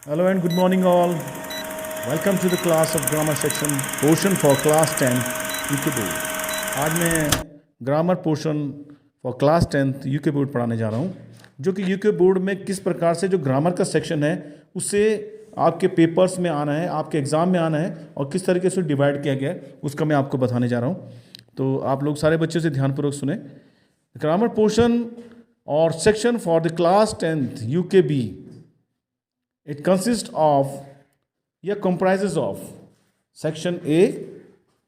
Hello and good morning all. Welcome to the class of grammar section portion for class 10 UK board. आज मैं grammar portion for class 10 UK board पढ़ाने जा रहा हूँ, जो कि यूके बोर्ड में किस प्रकार से जो ग्रामर का सेक्शन है उससे आपके पेपर्स में आना है, आपके एग्ज़ाम में आना है और किस तरीके से डिवाइड किया गया है उसका मैं आपको बताने जा रहा हूँ. तो आप लोग सारे बच्चे से ध्यानपूर्वक सुने. ग्रामर पोर्शन और section for the class 10th UKB. It consists of, comprises of section A,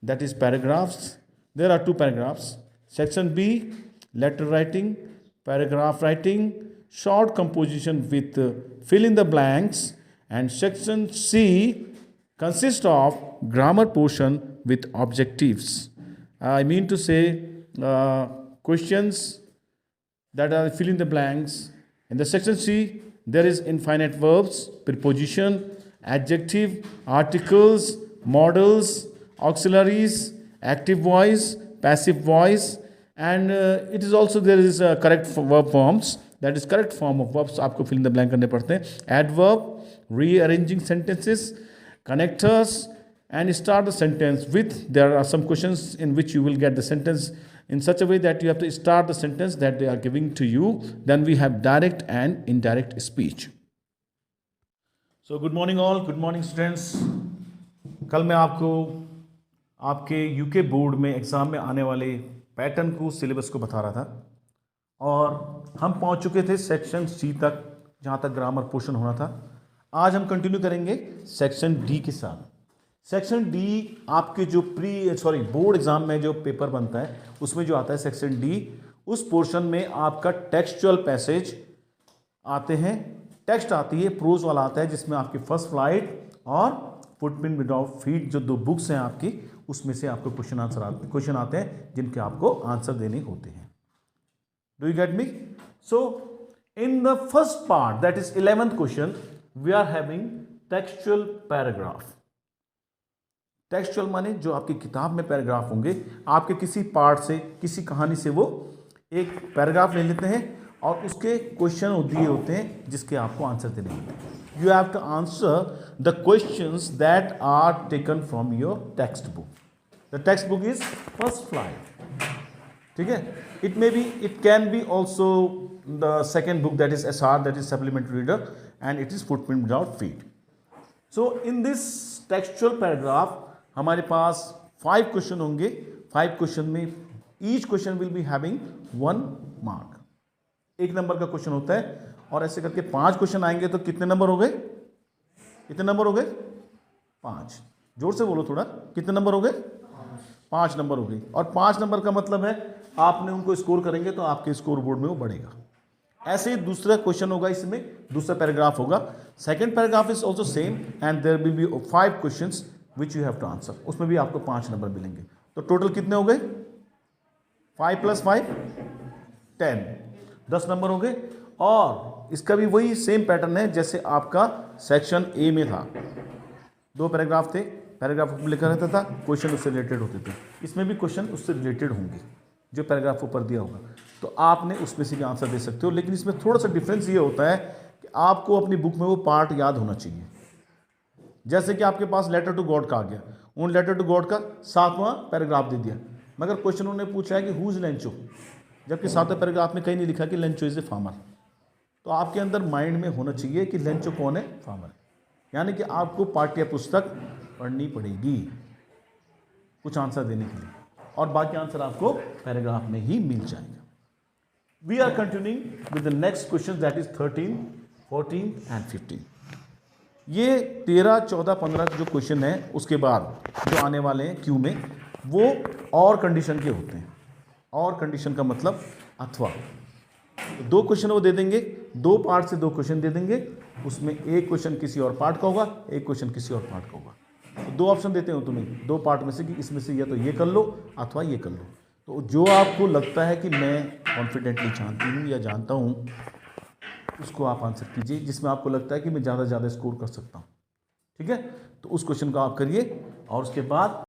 that is paragraphs. There are two paragraphs. Section B, letter writing, paragraph writing, short composition with fill in the blanks, and section C consists of grammar portion with objectives. I mean to say questions that are fill in the blanks. In the section C, there is infinite verbs, preposition, adjective, articles, modals, auxiliaries, active voice, passive voice, and it is also there is correct verb forms. That is correct form of verbs आपको fill in the blank करने पड़ते हैं. Adverb, rearranging sentences, connectors, and start the sentence with. There are some questions in which you will get the sentence in such a way that you have to start the sentence that they are giving to you. Then we have direct and indirect speech. So good morning all, good morning students. कल मैं आपको आपके UK board में exam में आने वाले pattern को, syllabus को बता रहा था, और हम पहुंच चुके थे सेक्शन सी तक, जहां तक ग्रामर पोर्शन होना था. आज हम कंटिन्यू करेंगे सेक्शन डी के साथ. सेक्शन डी आपके जो बोर्ड एग्जाम में जो पेपर बनता है उसमें जो आता है सेक्शन डी, उस पोर्शन में आपका टेक्सचुअल पैसेज आते हैं, टेक्स्ट आती है, प्रोज वाला आता है, जिसमें आपकी फर्स्ट फ्लाइट और फुटप्रिंट विदाउट फीट जो दो बुक्स हैं आपकी, उसमें से आपको क्वेश्चन आते हैं जिनके आपको आंसर देने होते हैं. Do you get me? So in the first part, that is 11th question, we are having textual paragraph. Textual माने जो आपकी किताब में पैराग्राफ होंगे, आपके किसी पार्ट से, किसी कहानी से वो एक पैराग्राफ ले लेते हैं और उसके क्वेश्चन दिए होते हैं जिसके आपको आंसर देने होते हैं. You have to answer the questions that are taken from your textbook. The textbook is First Flight. ठीक है. It can be also the second book, that is SR, that is supplementary reader, and it is Footprint Without Feet. So in this textual paragraph हमारे पास 5 question होंगे. 5 question में each question will be having 1 mark. 1 number का question होता है, और ऐसे करके 5 क्वेश्चन आएंगे तो कितने नंबर हो गए? कितने नंबर हो गए? 5. जोर से बोलो थोड़ा. कितने नंबर हो गए? 5 नंबर हो गए. और 5 नंबर का मतलब है आपने उनको स्कोर करेंगे तो आपके स्कोर बोर्ड में वो बढ़ेगा. ऐसे ही दूसरा क्वेश्चन होगा, इसमें दूसरा पैराग्राफ होगा. Second paragraph is also same and there will be 5 question which you have to answer. उसमें भी आपको 5 नंबर मिलेंगे. तो टोटल कितने हो गए? 5 + 5 10. 10 नंबर हो गए. और इसका भी वही सेम पैटर्न है जैसे आपका सेक्शन ए में था. 2 पैराग्राफ थे, पैराग्राफ ऊपर लिखा रहता था, क्वेश्चन उससे रिलेटेड होते थे. इसमें भी क्वेश्चन उससे रिलेटेड होंगे जो पैराग्राफ ऊपर दिया होगा, तो आपने उसमें से भी आंसर दे सकते हो. लेकिन इसमें थोड़ा सा डिफरेंस ये होता है कि आपको अपनी बुक में वो पार्ट याद होना चाहिए. जैसे कि आपके पास लेटर टू गॉड का आ गया, उन लेटर टू गॉड का 7वां पैराग्राफ दे दिया, मगर क्वेश्चन उन्होंने पूछा है कि हु इज लेंचो, जबकि 7वें पैराग्राफ में कहीं नहीं लिखा कि लेंचो इज ए फार्मर. तो आपके अंदर माइंड में होना चाहिए कि लेंचो कौन है? फार्मर. यानी कि आपको पाठ्य पुस्तक पढ़नी पड़ेगी कुछ आंसर देने के लिए, और बाकी आंसर आपको पैराग्राफ में ही मिल जाएगा. We are continuing with the next question, that is 13, 14 and 15. ये 13, 14, 15 जो क्वेश्चन है उसके बाद जो आने वाले हैं क्यू में, वो और कंडीशन के होते हैं. और कंडीशन का मतलब अथवा. 2 क्वेश्चन वो दे देंगे, 2 पार्ट से 2 क्वेश्चन दे देंगे. उसमें एक क्वेश्चन किसी और पार्ट का होगा, एक क्वेश्चन किसी और पार्ट का होगा. तो 2 ऑप्शन देते हो तुम्हें 2 पार्ट में से कि इसमें से या तो ये कर लो अथवा ये कर लो. तो जो आपको लगता है कि मैं कॉन्फिडेंटली जानती हूँ या जानता हूँ, उसको आप आंसर कीजिए. जिसमें आपको लगता है कि मैं ज़्यादा से ज़्यादा स्कोर कर सकता हूँ, ठीक है, तो उस क्वेश्चन को आप करिए. और उसके बाद